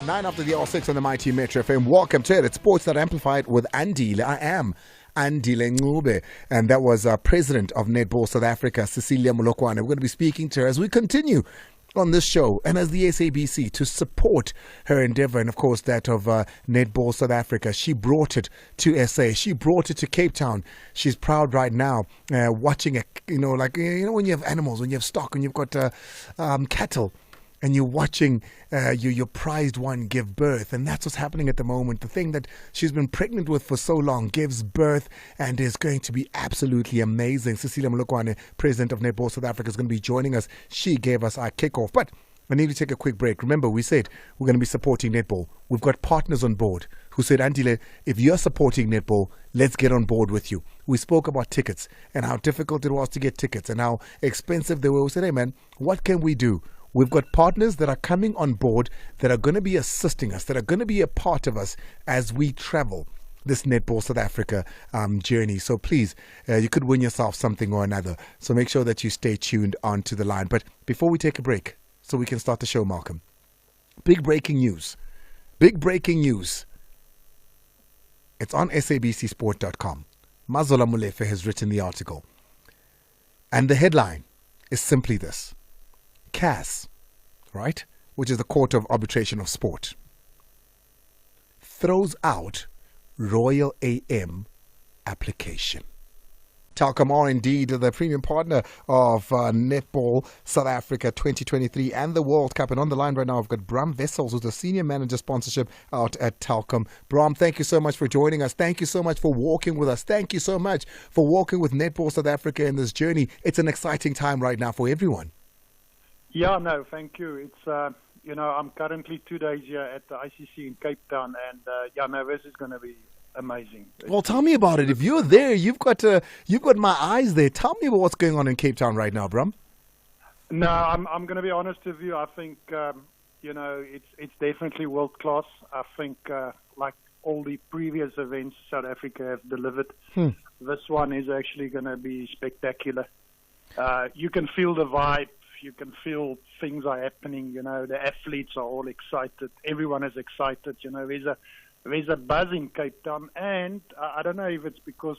9 after the hour 6 on the Mighty Metro FM. Welcome to it. It's Sports That Amplified with Andile. I am Andile Ncube, and that was President of Netball South Africa, Cecilia Molokwane. We're going to be speaking to her as we continue on this show and as the SABC to support her endeavor and of course that of Netball South Africa. She brought it to SA. She brought it to Cape Town. She's proud right now watching it, when you have animals, when you have stock, when you've got cattle, and you're watching your prized one give birth. And that's what's happening at the moment. The thing that she's been pregnant with for so long gives birth and is going to be absolutely amazing. Cecilia Molokwane, President of Netball South Africa, is going to be joining us. She gave us our kickoff. But I need to take a quick break. Remember, we said we're going to be supporting netball. We've got partners on board who said, Andile, if you're supporting netball, let's get on board with you. We spoke about tickets and how difficult it was to get tickets and how expensive they were. We said, hey, man, what can we do? We've got partners that are coming on board that are going to be assisting us, that are going to be a part of us as we travel this Netball South Africa journey. So please, you could win yourself something or another. So make sure that you stay tuned onto the line. But before we take a break, so we can start the show, Malcolm, big breaking news. Big breaking news. It's on sabcsport.com. Mazola Molefe has written the article. And the headline is simply this. CAS, right, which is the Court of Arbitration of Sport, throws out Royal AM application. Telkom are indeed the premium partner of Netball South Africa 2023 and the World Cup. And on the line right now, I've got Bram Wessels, who's the Senior Manager Sponsorship out at Telkom. Bram, thank you so much for joining us. Thank you so much for walking with us. Thank you so much for walking with Netball South Africa in this journey. It's an exciting time right now for everyone. Yeah, no, thank you. It's, I'm currently 2 days here at the ICC in Cape Town, and this is going to be amazing. Well, tell me about it. If you're there, you've got my eyes there. Tell me about what's going on in Cape Town right now, Bram. No, I'm going to be honest with you. I think, it's definitely world class. I think, like all the previous events South Africa have delivered, this one is actually going to be spectacular. You can feel the vibe. You can feel things are happening. The athletes are all excited. Everyone is excited. There's a buzz in Cape Town, and I don't know if it's because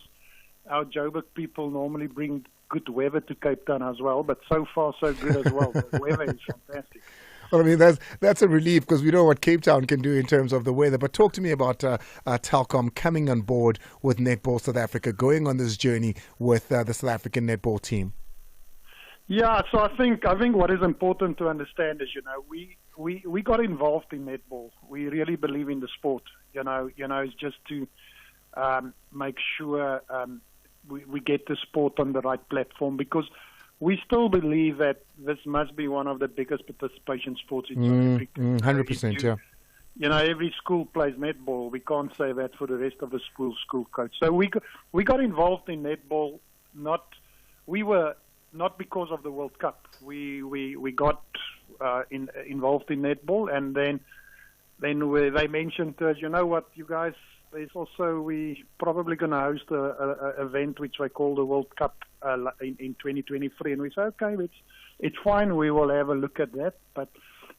our Joburg people normally bring good weather to Cape Town as well, but so far so good as well. The weather is fantastic. Well, I mean, that's a relief because we know what Cape Town can do in terms of the weather. But talk to me about Telkom coming on board with Netball South Africa, going on this journey with the South African netball team. Yeah, so I think what is important to understand is, we got involved in netball. We really believe in the sport. It's just to make sure we get the sport on the right platform, because we still believe that this must be one of the biggest participation sports in South Africa. 100%, yeah. Every school plays netball. We can't say that for the rest of the school coach. So we got involved in netball. Not because of the World Cup. We got involved in netball, and then they mentioned to us, you know what, you guys, there's also, we probably going to host a event which I call the World Cup in 2023, and we said, okay, it's fine, we will have a look at that, but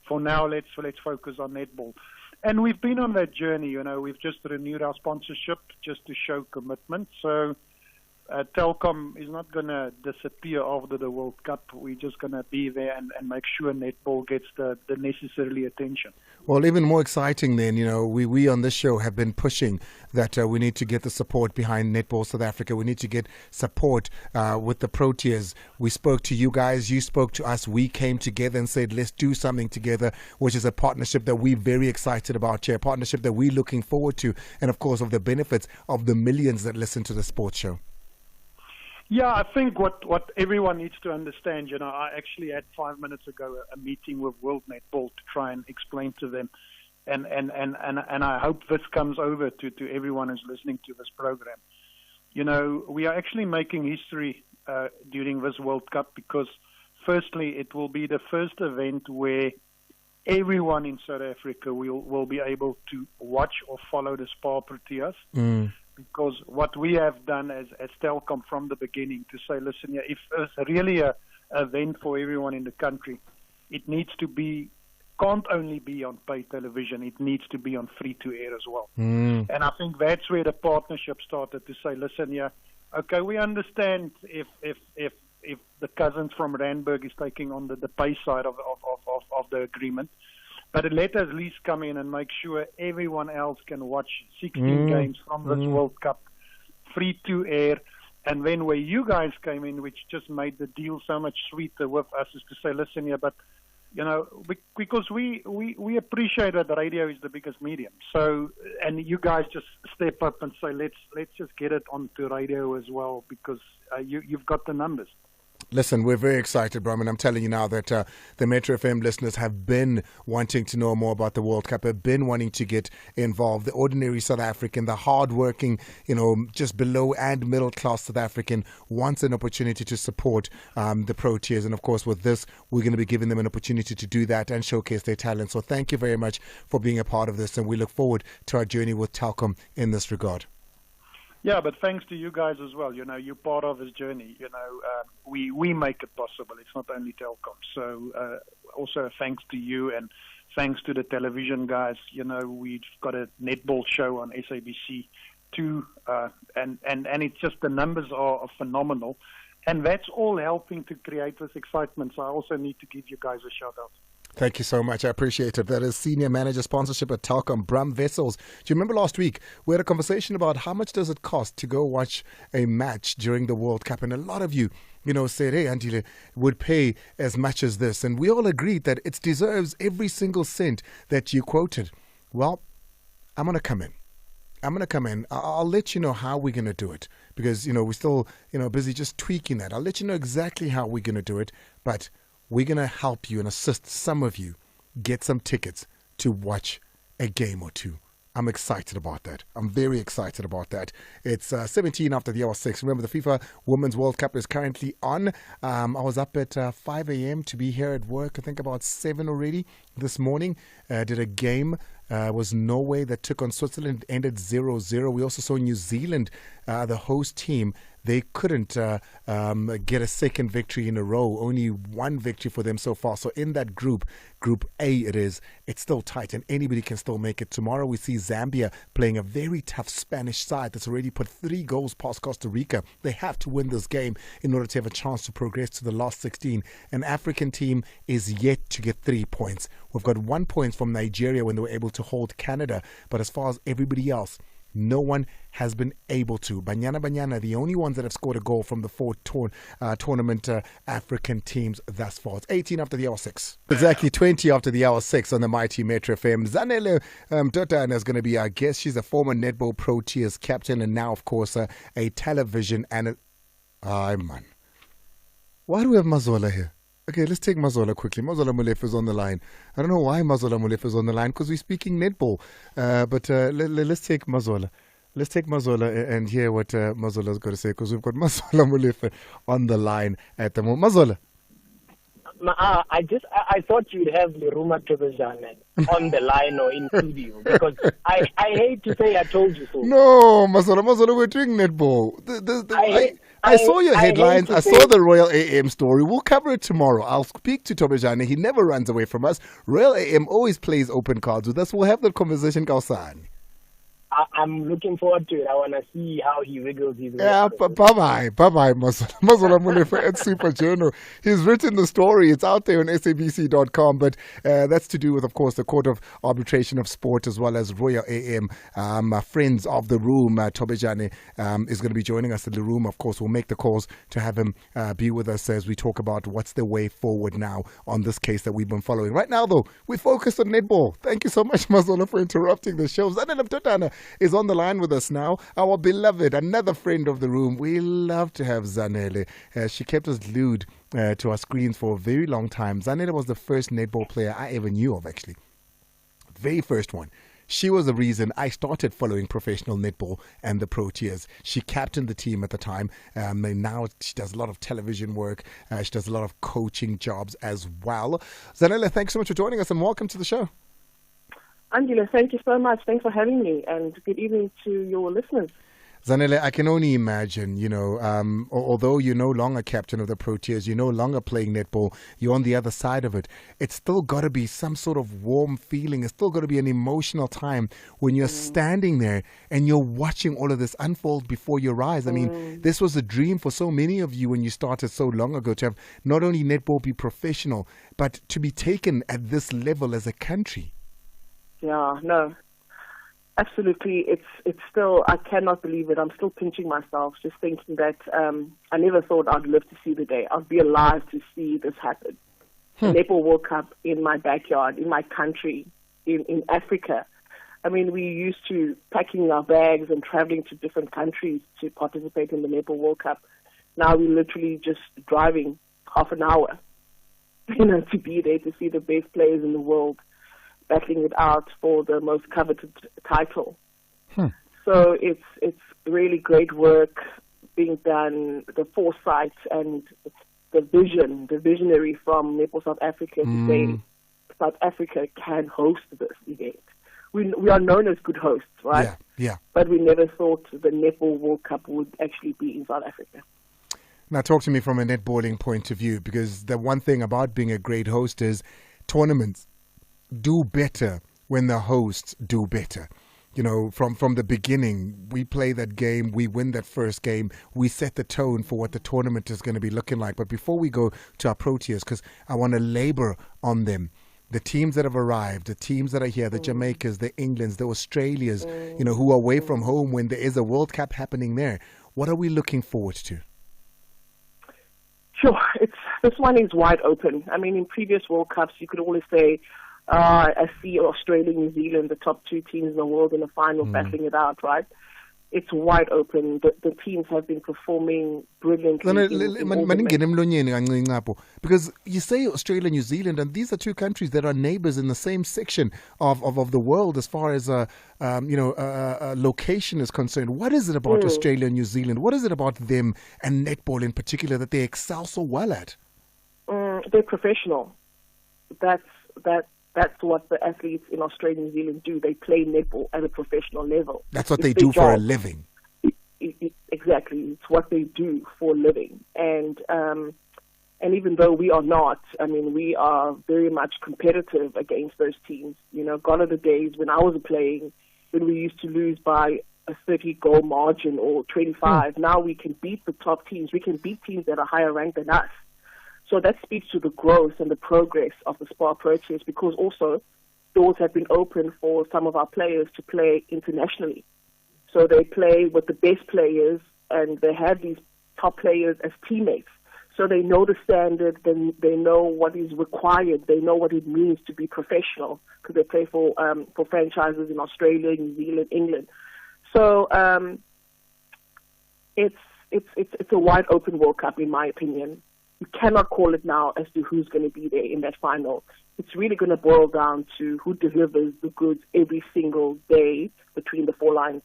for now let's focus on netball. And we've been on that journey. We've just renewed our sponsorship just to show commitment. So Telkom is not going to disappear after the World Cup. We're just going to be there and make sure netball gets the necessary attention. Well, even more exciting then, we on this show have been pushing that we need to get the support behind Netball South Africa. We need to get support with the Proteas. We spoke to you guys. You spoke to us. We came together and said, let's do something together, which is a partnership that we're very excited about, Chair. A partnership that we're looking forward to. And, of course, of the benefits of the millions that listen to the sports show. Yeah, I think what everyone needs to understand, I actually had 5 minutes ago a meeting with World Netball to try and explain to them, and I hope this comes over to everyone who's listening to this program. We are actually making history during this World Cup because, firstly, it will be the first event where everyone in South Africa will be able to watch or follow the Spa Proteas. Because what we have done as Telkom from the beginning to say, listen, if there's really a event for everyone in the country, it needs to be can't only be on pay television. It needs to be on free-to-air as well. And I think that's where the partnership started to say, listen, yeah, okay, we understand if the cousins from Randburg is taking on the pay side of the agreement, but let us at least come in and make sure everyone else can watch 16 games from this World Cup free-to-air. And then where you guys came in, which just made the deal so much sweeter with us, is to say, listen here, but, you know, because we appreciate that the radio is the biggest medium. So, and you guys just step up and say, let's just get it onto radio as well, because you've got the numbers. Listen, we're very excited, Bram, and I'm telling you now that the Metro FM listeners have been wanting to know more about the World Cup, have been wanting to get involved. The ordinary South African, the hard-working, you know, just below and middle-class South African wants an opportunity to support the Proteas. And, of course, with this, we're going to be giving them an opportunity to do that and showcase their talent. So thank you very much for being a part of this, and we look forward to our journey with Telkom in this regard. Yeah, but thanks to you guys as well. You know, you're part of this journey. You know, we make it possible. It's not only Telkom. So also thanks to you and thanks to the television guys. You know, we've got a netball show on SABC too, and it's just the numbers are phenomenal, and that's all helping to create this excitement. So I also need to give you guys a shout out. Thank you so much. I appreciate it. That is Senior Manager Sponsorship at Telkom, Bram Wessels. Do you remember last week we had a conversation about how much does it cost to go watch a match during the World Cup? And a lot of you, you know, said, hey, Andile, would pay as much as this. And we all agreed that it deserves every single cent that you quoted. Well, I'm going to come in. I'll let you know how we're going to do it, because, you know, we're still, you know, busy just tweaking that. I'll let you know exactly how we're going to do it, but we're going to help you and assist some of you get some tickets to watch a game or two. I'm excited about that. I'm very excited about that. It's 17 after the hour 6. Remember, the FIFA Women's World Cup is currently on. I was up at 5 a.m. to be here at work, I think about 7 already this morning. Did a game. It was Norway that took on Switzerland, ended 0-0. We also saw New Zealand, the host team. They couldn't get a second victory in a row. Only one victory for them so far. So in that group, Group A it's still tight and anybody can still make it. Tomorrow we see Zambia playing a very tough Spanish side that's already put 3 goals past Costa Rica. They have to win this game in order to have a chance to progress to the last 16. An African team is yet to get 3 points. We've got 1 point from Nigeria when they were able to hold Canada. But as far as everybody else, no one has been able to. Banyana, the only ones that have scored a goal from the 4 tournament African teams thus far. It's 18 after the hour 6. Exactly 20 after the hour 6 on the Mighty Metro FM. Zanele Mdodana is going to be our guest. She's a former Netball Proteas captain and now, of course, a television and man. Why do we have Mazola here? Okay, let's take Mazola quickly. Mazola Molefe is on the line. I don't know why Mazola Molefe is on the line, because we're speaking netball. But let's take Mazola. Let's take Mazola and hear what Mazola's got to say, because we've got Mazola Molefe on the line at the moment. Mazola. I thought you'd have Leruma Tobejane on the line or in studio, because I hate to say I told you so. No, Mazola, we're doing netball. I saw your headlines. I saw the Royal AM story. We'll cover it tomorrow. I'll speak to Tobejane. He never runs away from us. Royal AM always plays open cards with us. We'll have that conversation, Kausani. I'm looking forward to it. I want to see how he wiggles his way. Yeah, bye-bye, Mazola Molefe at Super Journal. He's written the story. It's out there on sabc.com, but that's to do with, of course, the Court of Arbitration of Sport as well as Royal AM. Friends of the room, Tobejane is going to be joining us in the room. Of course, we'll make the calls to have him be with us as we talk about what's the way forward now on this case that we've been following. Right now, though, we focus on netball. Thank you so much, Mazola, for interrupting the show. Zanele Mdodana is on the line with us now. Our beloved, another friend of the room. We love to have Zanele. She kept us glued to our screens for a very long time. Zanele was the first netball player I ever knew of, actually. Very first one. She was the reason I started following professional netball and the Proteas. She captained the team at the time. And now she does a lot of television work. She does a lot of coaching jobs as well. Zanele, thanks so much for joining us and welcome to the show. Andile, thank you so much. Thanks for having me, and good evening to your listeners. Zanele, I can only imagine, although you're no longer captain of the Proteas, you're no longer playing netball, you're on the other side of it. It's still got to be some sort of warm feeling. It's still got to be an emotional time when you're standing there and you're watching all of this unfold before your eyes. I mean, this was a dream for so many of you when you started so long ago, to have not only netball be professional, but to be taken at this level as a country. Yeah, no. Absolutely, it's still, I cannot believe it. I'm still pinching myself, just thinking that I never thought I'd live to see the day. I'd be alive to see this happen. The Netball World Cup in my backyard, in my country, in Africa. I mean, we used to packing our bags and traveling to different countries to participate in the Netball World Cup. Now we're literally just driving half an hour, to be there to see the best players in the world battling it out for the most coveted title. So it's really great work being done, the foresight and the visionary from Netball South Africa to say South Africa can host this event. We are known as good hosts, right? Yeah. But we never thought the Netball World Cup would actually be in South Africa. Now talk to me from a netballing point of view, because the one thing about being a great host is tournaments do better when the hosts do better. From the beginning, we play that game, we win that first game, we set the tone for what the tournament is going to be looking like. But before we go to our Proteas, because I want to labor on them, the teams that have arrived, the teams that are here, the Jamaicas, the Englands, the Australias, who are away from home when there is a World Cup happening there, what are we looking forward to? Sure, this one is wide open. I mean, in previous World Cups, you could always say, I see Australia, New Zealand, the top two teams in the world in the final battling it out, right? It's wide open. The teams have been performing brilliantly. Because you say Australia, New Zealand, and these are two countries that are neighbors in the same section of the world as far as location is concerned. What is it about Australia and New Zealand? What is it about them and netball in particular that they excel so well at? They're professional. That's what the athletes in Australia and New Zealand do. They play netball at a professional level. That's what they do for a living. Exactly. It's what they do for a living. And even though we are not, I mean, we are very much competitive against those teams. Gone are the days when I was playing, when we used to lose by a 30-goal margin or 25. Now we can beat the top teams. We can beat teams that are higher ranked than us. So that speaks to the growth and the progress of the SPAR Proteas, because also doors have been opened for some of our players to play internationally. So they play with the best players, and they have these top players as teammates. So they know the standard, they know what is required, they know what it means to be professional, because they play for franchises in Australia, New Zealand, England. So it's a wide open World Cup, in my opinion. You cannot call it now as to who's going to be there in that final. It's really going to boil down to who delivers the goods every single day between the four lines.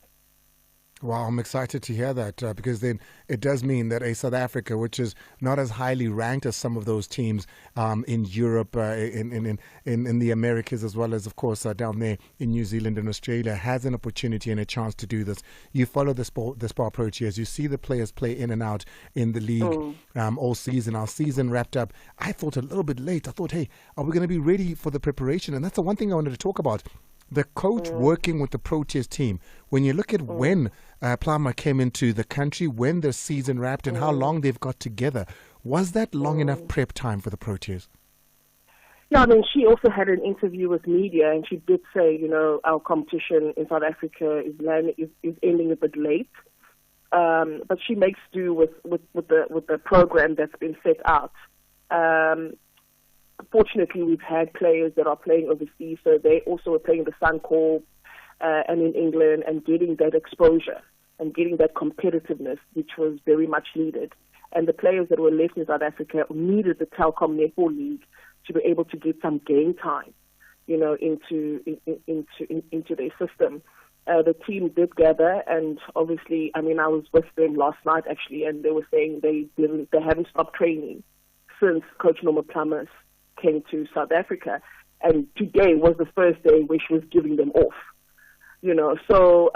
Wow, I'm excited to hear that because then it does mean that a South Africa, which is not as highly ranked as some of those teams in Europe, in the Americas, as well as, of course, down there in New Zealand and Australia, has an opportunity and a chance to do this. You follow the SPAR Proteas. You see the players play in and out in the league all season. Our season wrapped up, I thought, a little bit late. I thought, hey, are we going to be ready for the preparation? And that's the one thing I wanted to talk about. The coach working with the Proteas team, when you look at when Plummer came into the country, when their season wrapped and how long they've got together, was that long enough prep time for the Proteas? Yeah, I mean, she also had an interview with media, and she did say, our competition in South Africa is ending a bit late. But she makes do with the program that's been set out. Fortunately, we've had players that are playing overseas, so they also are playing the Suncorp and in England, and getting that exposure and getting that competitiveness, which was very much needed. And the players that were left in South Africa needed the Telkom Netball League to be able to get some game time, into their system. The team did gather, and obviously, I mean, I was with them last night actually, and they were saying they haven't stopped training since Coach Norma Plummers came to South Africa, and today was the first day where she was giving them off. So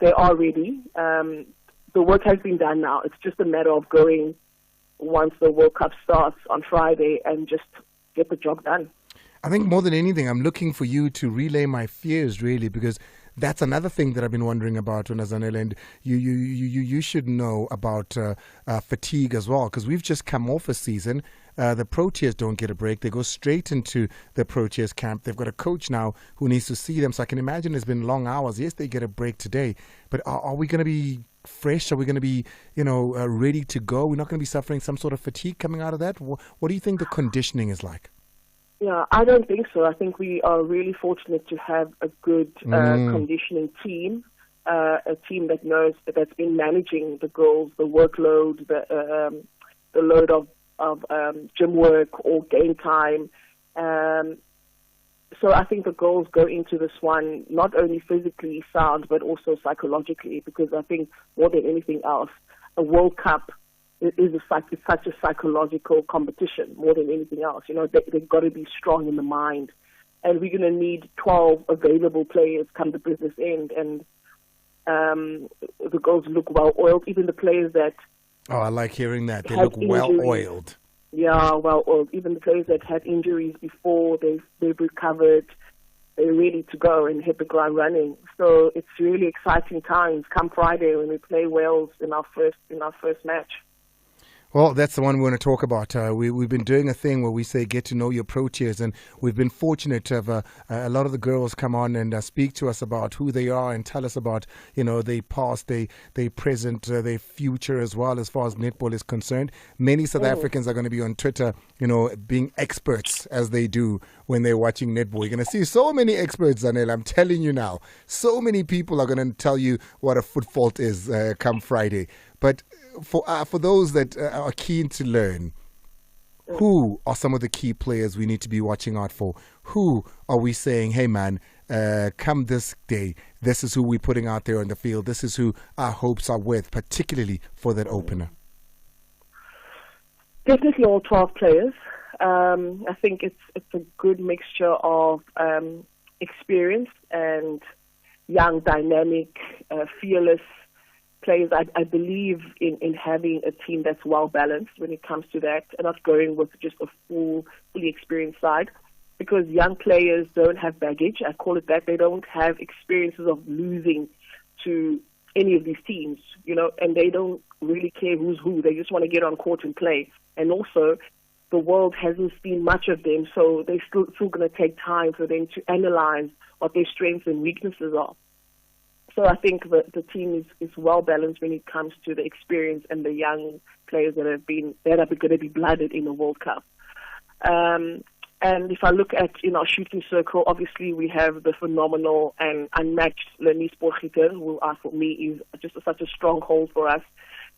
they are ready. the work has been done now. It's just a matter of going once the World Cup starts on Friday and just get the job done. I think more than anything, I'm looking for you to relay my fears, really, because that's another thing that I've been wondering about, Zanele, and you should know about fatigue as well, because we've just come off a season. The Proteas don't get a break. They go straight into the Proteas camp. They've got a coach now who needs to see them, so I can imagine it's been long hours. Yes, they get a break today, but are we going to be fresh? Are we going to be, ready to go? We're not going to be suffering some sort of fatigue coming out of that? What do you think the conditioning is like? Yeah, I don't think so. I think we are really fortunate to have a good conditioning team, a team that knows that's been managing the girls, the workload, the load of gym work or game time. So I think the girls go into this one not only physically sound but also psychologically, because I think more than anything else, a World Cup is such a psychological competition more than anything else. They've got to be strong in the mind. And we're going to need 12 available players come the business end. And the girls look well-oiled, even the players that... Oh, I like hearing that. They look well-oiled. Yeah, well-oiled. Even the players that had injuries before, they've recovered. They're ready to go and hit the ground running. So it's really exciting times come Friday when we play Wales in our first match. Well, that's the one we want to talk about. We've been doing a thing where we say get to know your Proteas, and we've been fortunate to have a lot of the girls come on and speak to us about who they are and tell us about, their past, their present, their future as well as far as netball is concerned. Many South Africans are going to be on Twitter, being experts as they do when they're watching netball. You're going to see so many experts, Zanele. I'm telling you now. So many people are going to tell you what a foot fault is come Friday. But for those that are keen to learn, who are some of the key players we need to be watching out for? Who are we saying, hey man, come this day, this is who we're putting out there on the field. This is who our hopes are with, particularly for that opener? Definitely all 12 players. I think it's a good mixture of experience and young, dynamic, fearless players. I believe in having a team that's well balanced when it comes to that, and not going with just a fully experienced side, because young players don't have baggage. I call it that. They don't have experiences of losing to any of these teams, and they don't really care who's who. They just want to get on court and play. And also, the world hasn't seen much of them, so they're still going to take time for them to analyze what their strengths and weaknesses are. So I think the team is well balanced when it comes to the experience and the young players that are going to be blooded in the World Cup. And if I look at in our shooting circle, obviously we have the phenomenal and unmatched Lenise Potgieter, who for me is just such a stronghold for us.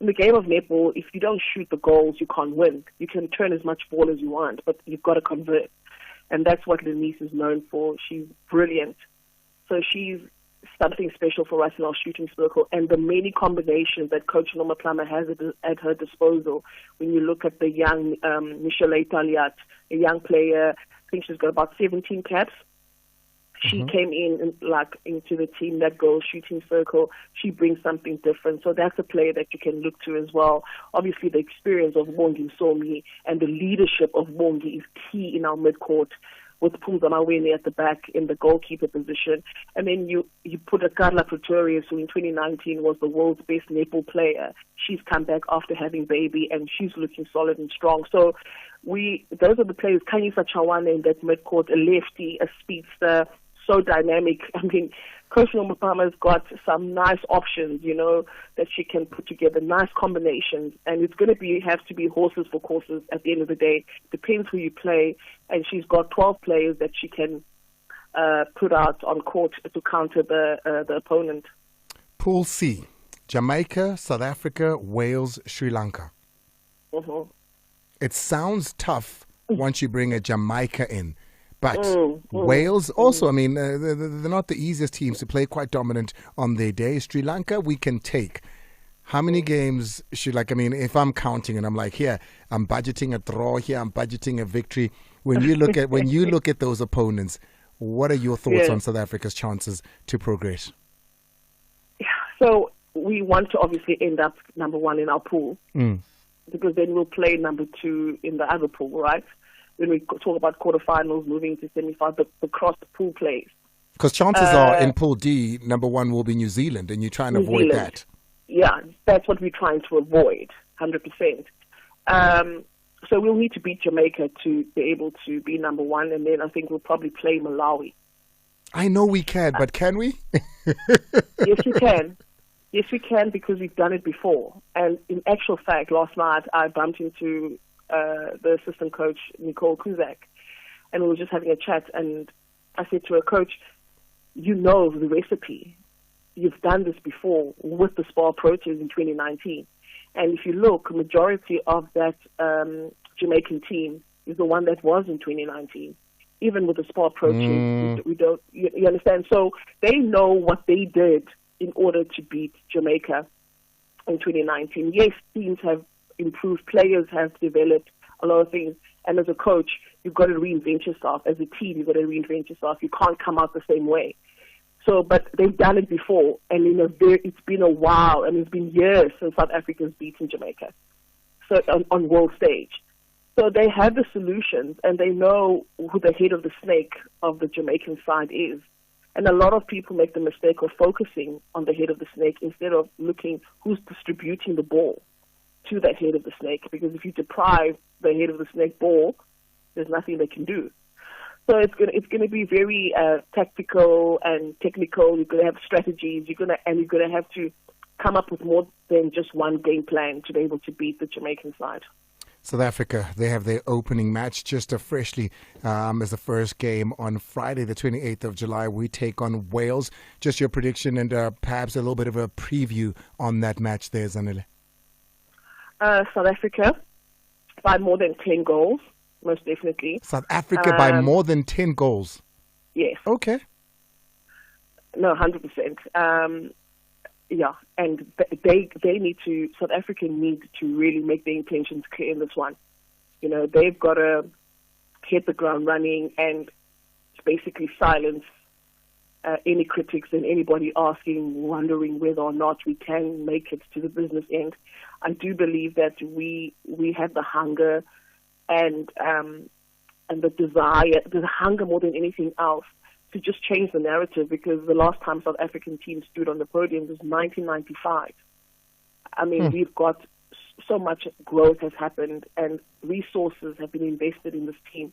In the game of netball, if you don't shoot the goals, you can't win. You can turn as much ball as you want, but you've got to convert. And that's what Lenise is known for. She's brilliant. So she's something special for us in our shooting circle, and the many combinations that Coach Norma Plummer has at her disposal. When you look at the young Michelle Italiat, a young player, I think she's got about 17 caps. She came into the team, that girl shooting circle. She brings something different. So that's a player that you can look to as well. Obviously, the experience of Bongi Somi and the leadership of Bongi is key in our midcourt, with Pumzamawene at the back in the goalkeeper position. And then you put a Carla Pretorius, who in 2019 was the world's best netball player. She's come back after having baby, and she's looking solid and strong. So those are the players. Kanyisa Chawane in that midcourt, a lefty, a speedster, so dynamic. I mean, Coach Norma Palmer's got some nice options, that she can put together, nice combinations. And it's going to have to be horses for courses at the end of the day. Depends who you play. And she's got 12 players that she can put out on court to counter the opponent. Pool C, Jamaica, South Africa, Wales, Sri Lanka. It sounds tough once you bring a Jamaica in. But Wales also, I mean, they're not the easiest teams to play, quite dominant on their day. Sri Lanka, we can take. How many games should, if I'm counting and I'm like, here, I'm budgeting a draw, here, I'm budgeting a victory. When you look at those opponents, what are your thoughts on South Africa's chances to progress? So we want to obviously end up number one in our pool, because then we'll play number two in the other pool, right? When we talk about quarterfinals, moving to semifinals, the cross-pool plays. Because chances are in Pool D, number one will be New Zealand, and you try and avoid that. Yeah, that's what we're trying to avoid, 100%. So we'll need to beat Jamaica to be able to be number one, and then I think we'll probably play Malawi. I know we can, but can we? Yes, we can. Yes, we can, because we've done it before. And in actual fact, last night I bumped into the assistant coach, Nicole Kuzak, and we were just having a chat, and I said to her, Coach, you know the recipe. You've done this before with the Spar Proteas in 2019. And if you look, majority of that Jamaican team is the one that was in 2019. Even with the Spar Proteas, we don't. You understand? So they know what they did in order to beat Jamaica in 2019. Yes, teams have improved, players have developed a lot of things, and as a coach, you've got to reinvent yourself. As a team, you've got to reinvent yourself. You can't come out the same way. So, but they've done it before, and it's been a while, and it's been years since South Africa's beaten Jamaica, so on world stage. So they have the solutions, and they know who the head of the snake of the Jamaican side is. And a lot of people make the mistake of focusing on the head of the snake instead of looking who's distributing the ball to that head of the snake. Because if you deprive the head of the snake ball, there's nothing they can do. So it's gonna be very tactical and technical. You're gonna have strategies. You're gonna have to come up with more than just one game plan to be able to beat the Jamaican side. South Africa, they have their opening match just freshly as the first game on Friday, the 28th of July. We take on Wales. Just your prediction and perhaps a little bit of a preview on that match there, Zanele. South Africa by more than 10 goals, most definitely. South Africa by more than 10 goals? Yes. Okay. No, 100%. Yeah, and they need to, South Africa need to really make their intentions clear in this one. You know, they've got to hit the ground running and basically silence any critics and anybody wondering whether or not we can make it to the business end. I do believe that we have the hunger and the desire, the hunger more than anything else, to just change the narrative, because the last time South African teams stood on the podium was 1995. I mean, we've got so much growth has happened and resources have been invested in this team.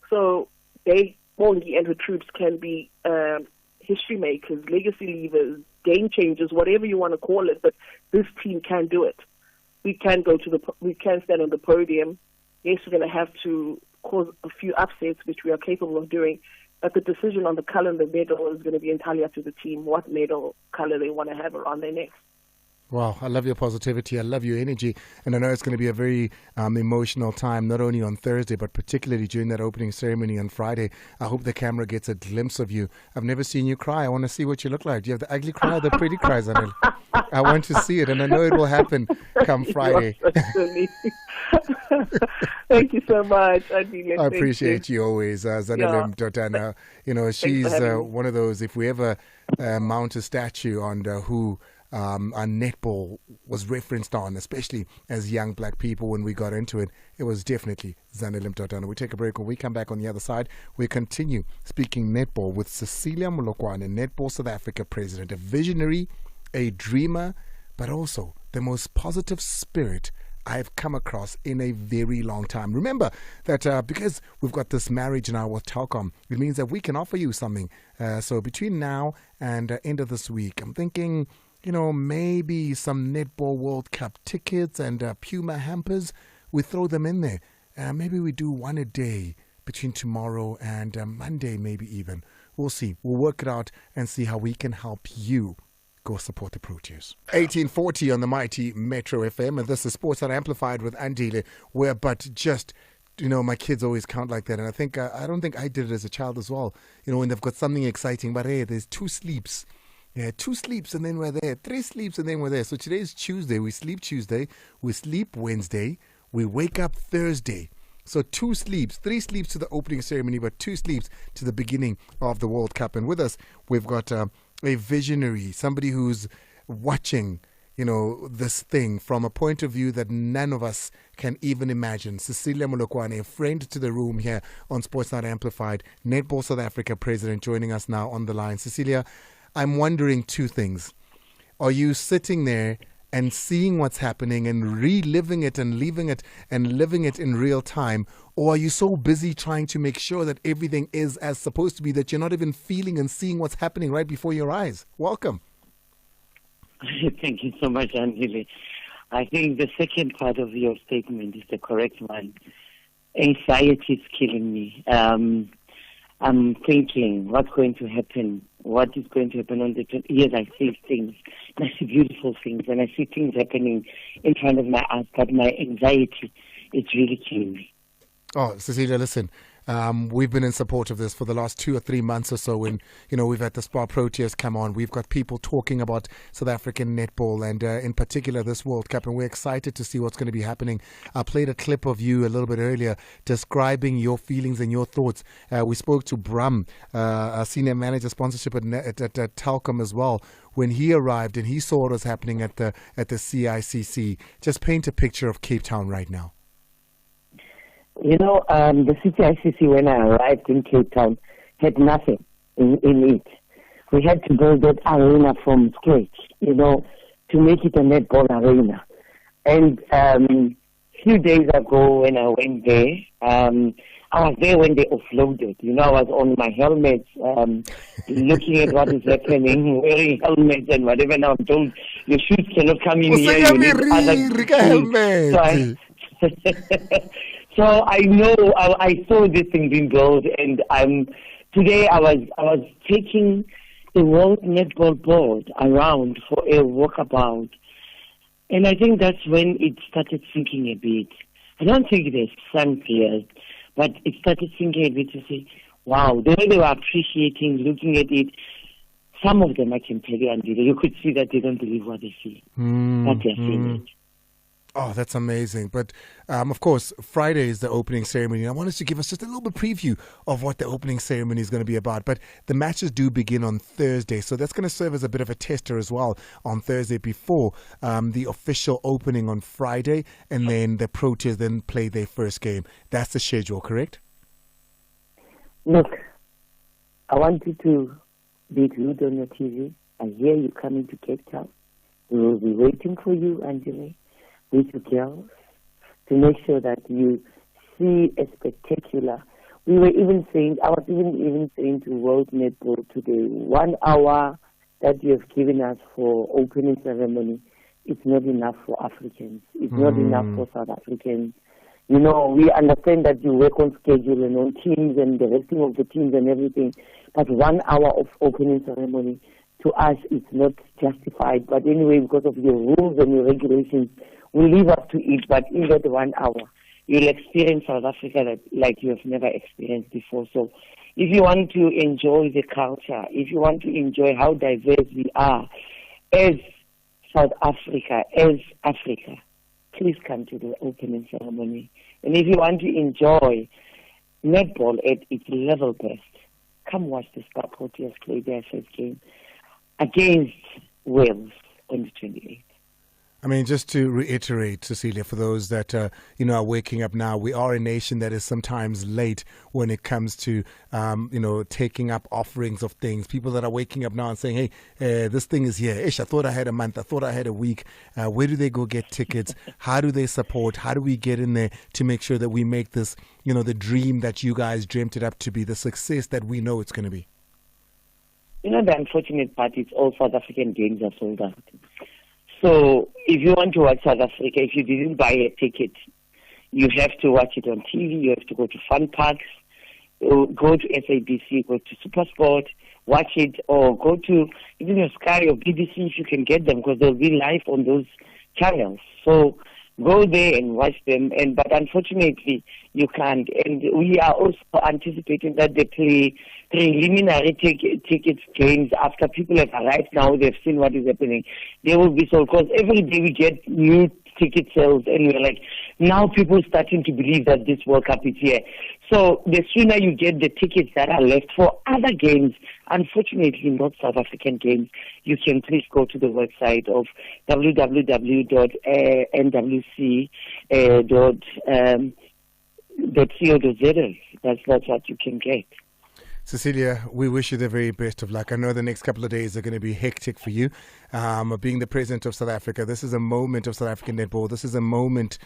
So Bongi and her troops can be history makers, legacy leavers, game changers, whatever you want to call it, but this team can do it. We can stand on the podium. Yes, we're going to have to cause a few upsets, which we are capable of doing, but the decision on the color of the medal is going to be entirely up to the team, what medal color they want to have around their necks. Wow, I love your positivity. I love your energy. And I know it's going to be a very emotional time, not only on Thursday, but particularly during that opening ceremony on Friday. I hope the camera gets a glimpse of you. I've never seen you cry. I want to see what you look like. Do you have the ugly cry or the pretty cry, Zanele? I want to see it, and I know it will happen come Friday. Thank you so much, Andile. I appreciate you always, Zanele Mdodana. You know, she's one of those, if we ever mount a statue on who our netball was referenced on, especially as young black people when we got into it, it was definitely Zanele Mdodana. We take a break. When we come back on the other side, we continue speaking netball with Cecilia Molokwane, Netball South Africa president, a visionary, a dreamer, but also the most positive spirit I've come across in a very long time. Remember that because we've got this marriage now with Telkom, it means that we can offer you something. So between now and end of this week, I'm thinking, you know, maybe some Netball World Cup tickets and Puma hampers. We throw them in there. Maybe we do one a day between tomorrow and Monday, maybe even. We'll see. We'll work it out and see how we can help you go support the Proteas. 1840 on the mighty Metro FM, and this is Sports That Amplified with Andile, where but just, you know, my kids always count like that, and I don't think I did it as a child as well. You know, when they've got something exciting, but hey, there's 2 sleeps. Yeah, 2 sleeps and then we're there. 3 sleeps and then we're there. So today's Tuesday. We sleep Tuesday. We sleep Wednesday. We wake up Thursday. So 2 sleeps, 3 sleeps to the opening ceremony, but 2 sleeps to the beginning of the World Cup. And with us, we've got a visionary, somebody who's watching, this thing from a point of view that none of us can even imagine. Cecilia Molokwane, a friend to the room here on Sports Not Amplified, Netball South Africa president, joining us now on the line. Cecilia, I'm wondering two things. Are you sitting there and seeing what's happening and reliving it and leaving it and living it in real time? Or are you so busy trying to make sure that everything is as supposed to be that you're not even feeling and seeing what's happening right before your eyes? Welcome. Thank you so much, Andile. I think the second part of your statement is the correct one. Anxiety is killing me. I'm thinking what's going to happen, what is going to happen on the 20th. Yes, I see things, I see beautiful things, and I see things happening in front of my eyes, but my anxiety is really killing me. Oh, Cecilia, listen, we've been in support of this for the last 2 or 3 months or so when, we've had the Proteas come on. We've got people talking about South African netball and in particular this World Cup, and we're excited to see what's going to be happening. I played a clip of you a little bit earlier describing your feelings and your thoughts. We spoke to Bram, a senior manager sponsorship at Telkom as well, when he arrived and he saw what was happening at the CICC. Just paint a picture of Cape Town right now. The CICC, when I arrived in Cape Town, had nothing in it. We had to build that arena from scratch, to make it a netball arena. And a few days ago when I went there, I was there when they offloaded. I was on my helmet, looking at what is happening, wearing helmets and whatever. Now I'm told your shoes cannot come in here. You need other shoes. So I know I saw this thing being built, and today I was taking the World Netball Board around for a walkabout, and I think that's when it started sinking a bit. I don't think there's sun players, but it started sinking a bit to say, wow, the way they were appreciating, looking at it. Some of them, I can tell you, Andile, you could see that they don't believe what they see, what they're seeing it. Oh, that's amazing. But, of course, Friday is the opening ceremony. I want us to give us just a little bit preview of what the opening ceremony is going to be about. But the matches do begin on Thursday. So that's going to serve as a bit of a tester as well on Thursday before the official opening on Friday. And then the Proteas then play their first game. That's the schedule, correct? Look, I want you to be glued on your TV. I hear you coming to Cape Town. We will be waiting for you, Andile, with your girls, to make sure that you see a spectacular. We were even saying, I was even saying to World Netball today, 1 hour that you have given us for opening ceremony, it's not enough for Africans. It's not enough for South Africans. We understand that you work on schedule and on teams and the resting of the teams and everything, but 1 hour of opening ceremony, to us, it's not justified. But anyway, because of your rules and your regulations, we live up to it, but in that 1 hour, you'll experience South Africa like you have never experienced before. So if you want to enjoy the culture, if you want to enjoy how diverse we are as South Africa, as Africa, please come to the opening ceremony. And if you want to enjoy netball at its level best, come watch the Proteas play their first game against Wales on the 28th. I mean, just to reiterate, Cecilia, for those that are waking up now, we are a nation that is sometimes late when it comes to taking up offerings of things. People that are waking up now and saying, "Hey, this thing is here. Ish, I thought I had a month. I thought I had a week." Where do they go get tickets? How do they support? How do we get in there to make sure that we make this, the dream that you guys dreamt it up to be, the success that we know it's going to be? The unfortunate part is all South African games are sold out. So if you want to watch South Africa, if you didn't buy a ticket, you have to watch it on TV, you have to go to fun parks, go to SABC, go to SuperSport, watch it, or go to even your Sky or BBC if you can get them, because they'll be live on those channels. So go there and watch them, but unfortunately you can't. And we are also anticipating that they play preliminary tickets games after people have arrived now, they've seen what is happening. They will be sold, because every day we get new ticket sales, and we're like, now people starting to believe that this World Cup is here. So the sooner you get the tickets that are left for other games, unfortunately not South African games, you can please go to the website of www.nwc.co.za. That's what you can get. Cecilia, we wish you the very best of luck. I know the next couple of days are going to be hectic for you. Being the president of South Africa, this is a moment of South African netball. This is a moment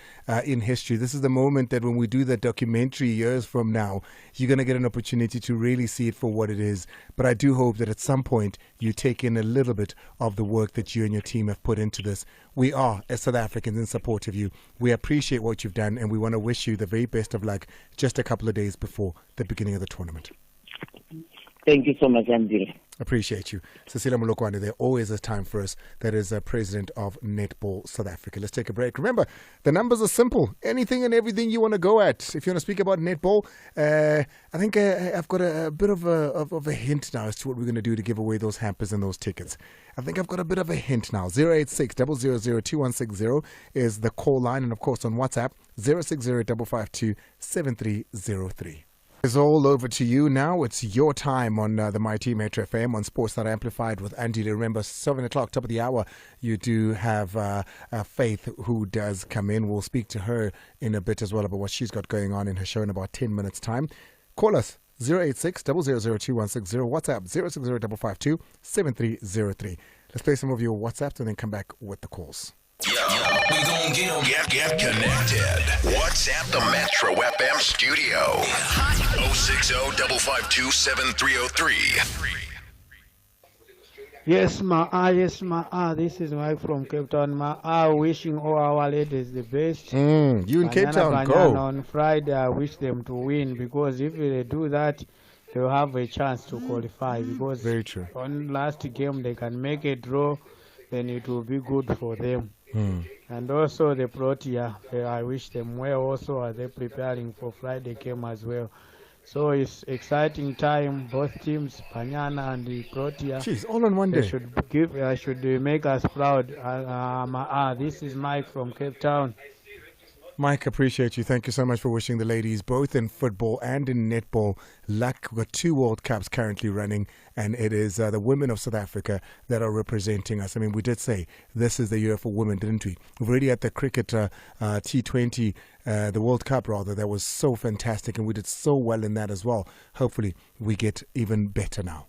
in history. This is the moment that when we do that documentary years from now, you're going to get an opportunity to really see it for what it is. But I do hope that at some point you take in a little bit of the work that you and your team have put into this. We are, as South Africans, in support of you. We appreciate what you've done, and we want to wish you the very best of luck just a couple of days before the beginning of the tournament. Thank you so much, Andile. Appreciate you. Cecilia Molokwane, there always is time for us. That is president of Netball South Africa. Let's take a break. Remember, the numbers are simple. Anything and everything you want to go at. If you want to speak about netball, I think I've got a bit of a hint now as to what we're going to do to give away those hampers and those tickets. I think I've got a bit of a hint now. 086-000-2160 is the call line. And, of course, on WhatsApp, 060-552-7303. It's all over to you now. It's your time on the Mighty Metro FM on Sports That Are Amplified with Andile. Remember, 7 o'clock, top of the hour, you do have Faith who does come in. We'll speak to her in a bit as well about what she's got going on in her show in about 10 minutes' time. Call us 086-000-2160. WhatsApp 060-552-7303. Let's play some of your WhatsApps and then come back with the calls. We gon' get connected. WhatsApp the Metro FM studio. 060-552-7303. Yes, this is Mike from Cape Town. Wishing all our ladies the best. You in Cape Town, go. On Friday, I wish them to win, because if they do that, they'll have a chance to qualify. Because very true. On last game, they can make a draw, then it will be good for them. And also the Proteas, I wish them well also as they're preparing for Friday game as well. So it's exciting time, both teams, Banyana and the Proteas. Jeez, all on one day. Should make us proud. This is Mike from Cape Town. Mike, appreciate you. Thank you so much for wishing the ladies, both in football and in netball, luck. We've got 2 World Cups currently running, and it is the women of South Africa that are representing us. I mean, we did say this is the year for women, didn't we? We've already had the cricket T20, the World Cup rather, that was so fantastic, and we did so well in that as well. Hopefully, we get even better now.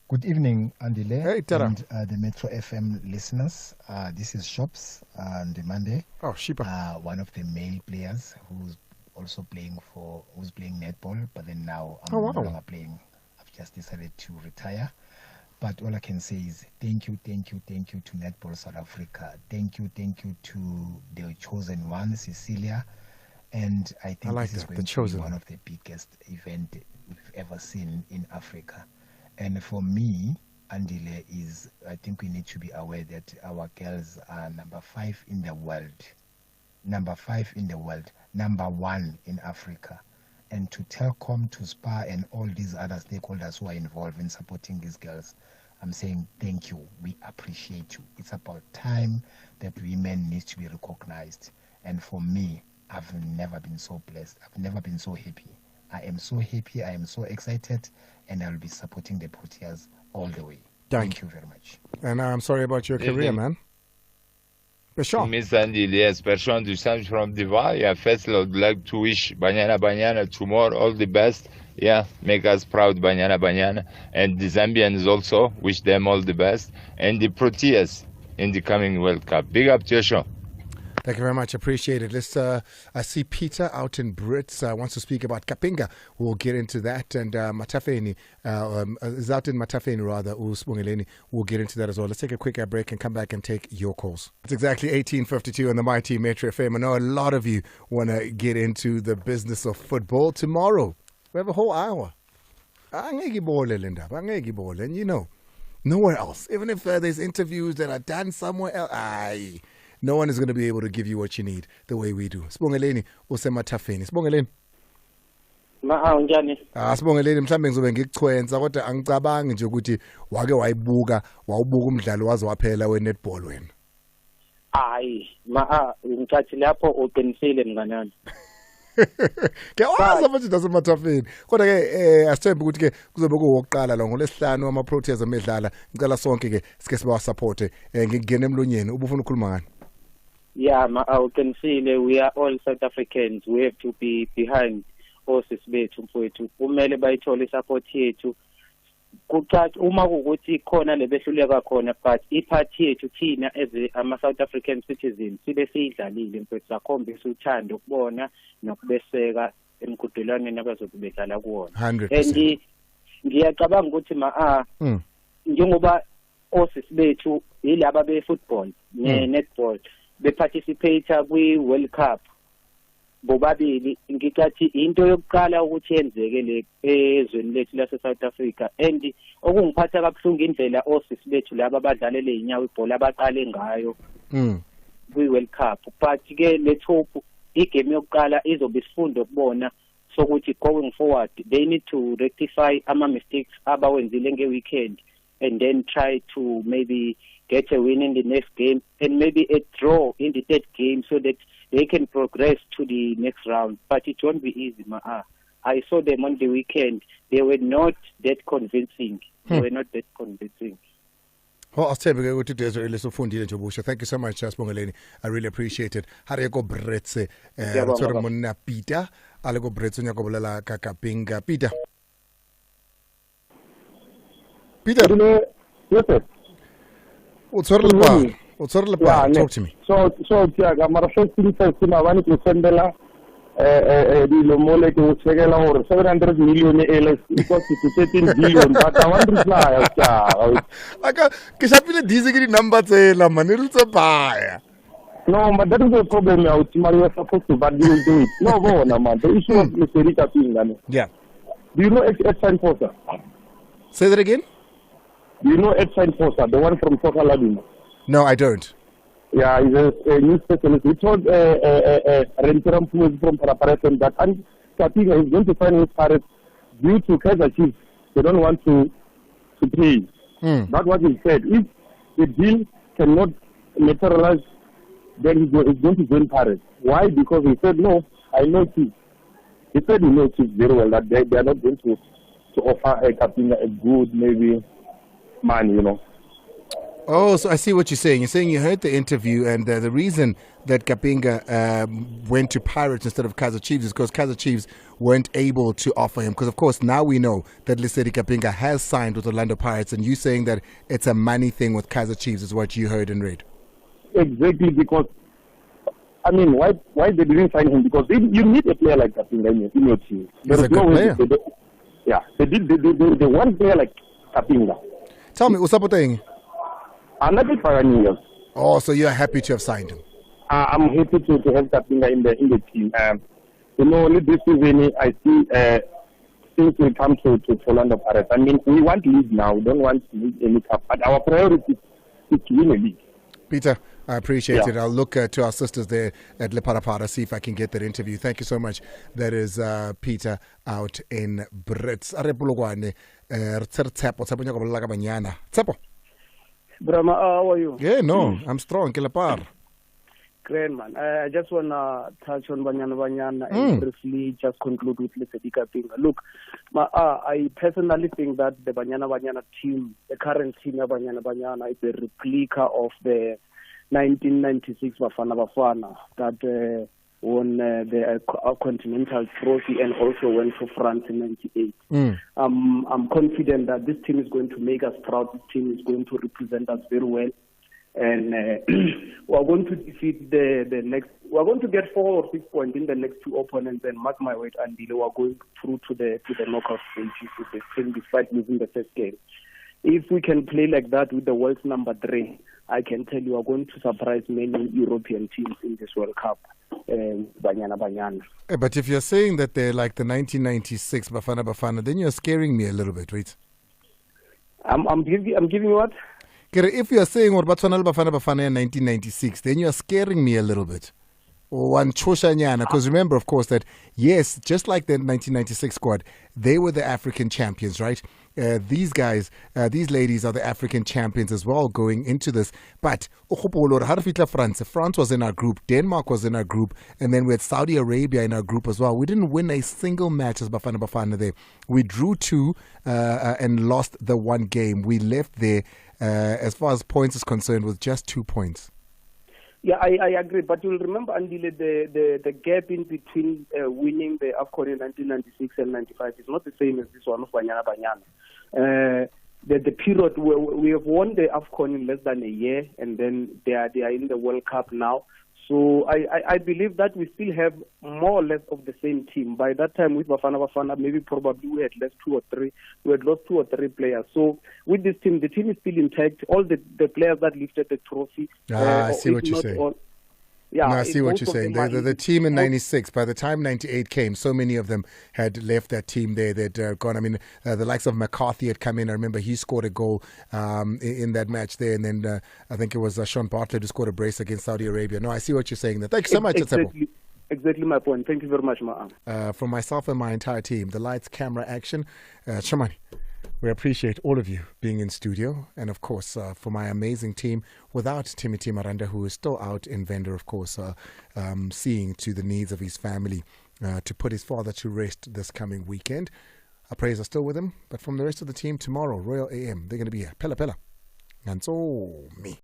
Good evening, Andile, hey, and the Metro FM listeners. This is Shops on the Monday. Oh, Shipa. One of the male players who's also playing netball, but then now I'm no longer playing. I've just decided to retire. But all I can say is thank you to Netball South Africa. Thank you to the chosen one, Cecilia. And I think this is going to be one of the biggest events we've ever seen in Africa. And for me, Andile, I think we need to be aware that our girls are number 5 in the world. Number 1 in Africa. And to Telkom, to SPA, and all these other stakeholders who are involved in supporting these girls, I'm saying thank you. We appreciate you. It's about time that women need to be recognized. And for me, I've never been so blessed. I've never been so happy. I am so happy. I am so excited. And I'll be supporting the Proteas all the way. Thank you very much. And I'm sorry about your career, man. Bashar. Miss Andile, yes, Bertrand Dussam from Dubai. Yeah, first, I would like to wish Banyana tomorrow all the best. Yeah, make us proud, Banyana. And the Zambians also, wish them all the best. And the Proteas in the coming World Cup. Big up to your show. Thank you very much. Appreciate it. Let's. I see Peter out in Brits wants to speak about Kapinga. We'll get into that. And Matafeni is out in Matafeni rather. We'll get into that as well. Let's take a quick break and come back and take your calls. It's exactly 18:52 on the Mighty Metro FM. I know a lot of you want to get into the business of football tomorrow. We have a whole hour. And you know, nowhere else. Even if there's interviews that are done somewhere else, no one is going to be able to give you what you need the way we do. Sibongeleni usematafeni. Sibongeleni. Unjani? Sibongeleni mhlambe ngizobe ngikuchwenza kodwa angicabangi nje ukuthi wake wawubuka umdlalo waze waphela we netball wena. hayi ngicathi lapho uqinisile mnganami. Ke manje nasemathafeni. Kodwa-ke asithembe ukuthi-ke kuzobe kuwokuqala lo ngoLwesihlanu ama-Proteas amedlala. Ngicela sonke ke sike sibawasaphothe ngingena emlonyeni. Ubufuna ukukhuluma ngani? Yeah, uqinisile, we are all South Africans. We have to be behind osisi bethu mfowethu. Kumele bayithole isupport yethu. Kucaca uma kukuthi khona lebehluleka khona, but iphathi yethu thina as ama-South African citizens sibe siyidlalile mfowethu, sakhombisa uthando ukubona nokubeseka emqhudelwaneni abazobe bedlala kuwona. 100%. And ngiyacabanga ukuthi njengoba osisi bethu yilaba be-football ne-netball beparticipate kwi-World Cup bobabili, ngicathi into yokuqala ukuthi yenzeke le ezweni lethu lase-South Africa, and okungiphatha kabuhlungu indlela osisi bethu laba abadlalele inyawo ibhola abaqale ngayo kwi-World Cup. But-ke let's hope igame yokuqala izobe isifundo kubona sokuthi going forward they need to rectify ama-mistakes abawenzile nge-weekend and then try to maybe get a win in the next game and maybe a draw in the third game so that they can progress to the next round. But it won't be easy, I saw them on the weekend. They were not that convincing. They were not that convincing. Well, asithembe-ke ukuthi Desiree sufundile nje busha. Thank you so much, Sibongeleni. I really appreciate it. Hare ko bretse tsore monna Peter ale ko bretse nya go bolela ka Kapinga. Peter. Yes, sir. Talk to me. So Tiaga, mara first thing first, I want to send the Lomole to Segala or 700 million LS because it's 13 billion, but I want to reply. Aka kisapile dizigiri number la manil to buy. No, but that is the problem now. Mario was supposed to, but you will do it. No, man. The issue of Mr. Rita Pingane. Yeah. Do you know Ed Forcer? Say that again? Do you know Ed Forcer, the one from Soccer Ladino? No, I don't. Yeah, he's a new specialist. We told Renteram, who is from Paraparatan, that Katinga is going to sign his parents due to Kaiser Chiefs. They don't want to pay. That's what he said. If the deal cannot materialize, then he's going to join Paris. Why? Because he said, no, I know Chiefs. He said he knows Chiefs very well, that they are not going to offer Katinga a good, maybe, man, you know. Oh, so I see what you're saying. You're saying you heard the interview, and the reason that Kapinga went to Pirates instead of Kaizer Chiefs is because Kaizer Chiefs weren't able to offer him. Because, of course, now we know that Lesedi Kapinga has signed with Orlando Pirates, and you saying that it's a money thing with Kaizer Chiefs is what you heard and read. Exactly, because, I mean, why they didn't sign him? Because you need a player like Kapinga in your team. He's a good player. They want player like Kapinga. Tell me, what's up with the I'm not a pioneer. Oh, so you're happy to have signed him? I'm happy to have Kapinga in the team. Only this season I see things will come to Orlando Pirates. I mean, we want league now. We don't want to lose any cup. But our priority is to win a league. Peter, I appreciate it. I'll look to our sisters there at Le Parapara, see if I can get that interview. Thank you so much. That is Peter out in Brits. Tsepo. Brahma, how are you? Yeah, no, I'm strong. Great, man. I just want to touch on Banyana and briefly just conclude with Lesedi Kapinga. Look, I personally think that the Banyana team, the current team of Banyana is a replica of the 1996 Bafana that won the Continental Trophy and also went for France in 98. I'm confident that this team is going to make us proud. This team is going to represent us very well. And we're going to defeat the next. We're going to get 4 or 6 points in the next 2 opponents. And mark my word, Andile, we're going through to the knockout stages with the team despite losing the first game. If we can play like that with the world's number 3, I can tell you we're going to surprise many European teams in this World Cup. Banyana. But if you're saying that they're like the 1996 Bafana, then you're scaring me a little bit, right? I'm giving you what? If you're saying what Bafana in 1996, then you're scaring me a little bit. Because remember, of course, that yes, just like the 1996 squad, they were the African champions, right? these guys, these ladies are the African champions as well going into this. But France was in our group, Denmark was in our group, and then we had Saudi Arabia in our group as well. We didn't win a single match as Bafana Bafana there. We drew 2 and lost the 1 game. We left there, as far as points is concerned, with just 2 points. Yeah, I agree. But you'll remember, Andile, the gap in between winning the AFCON in 1996 and 95 is not the same as this one of Banyana Banyana. The period where we have won the AFCON in less than a year, and then they are in the World Cup now. So I believe that we still have more or less of the same team. By that time, with Bafana Bafana, maybe probably we had lost 2 or 3 players. So with this team, the team is still intact. All the players that lifted the trophy. I see what you're saying. Yeah, no, I see what you're saying. The team in 96, by the time 98 came, so many of them had left that team there. They'd gone. I mean, the likes of McCarthy had come in. I remember he scored a goal in that match there. And then I think it was Sean Bartlett who scored a brace against Saudi Arabia. No, I see what you're saying there. Thank you so much, Exactly my point. Thank you very much, Ma'am. From myself and my entire team, the lights, camera, action. Shamani, we appreciate all of you being in studio. And of course, for my amazing team, without Timothy Maranda, who is still out in Venda, of course, seeing to the needs of his family to put his father to rest this coming weekend. Our prayers are still with him. But from the rest of the team, tomorrow, Royal AM, they're going to be here. Pella Pella. And so, me.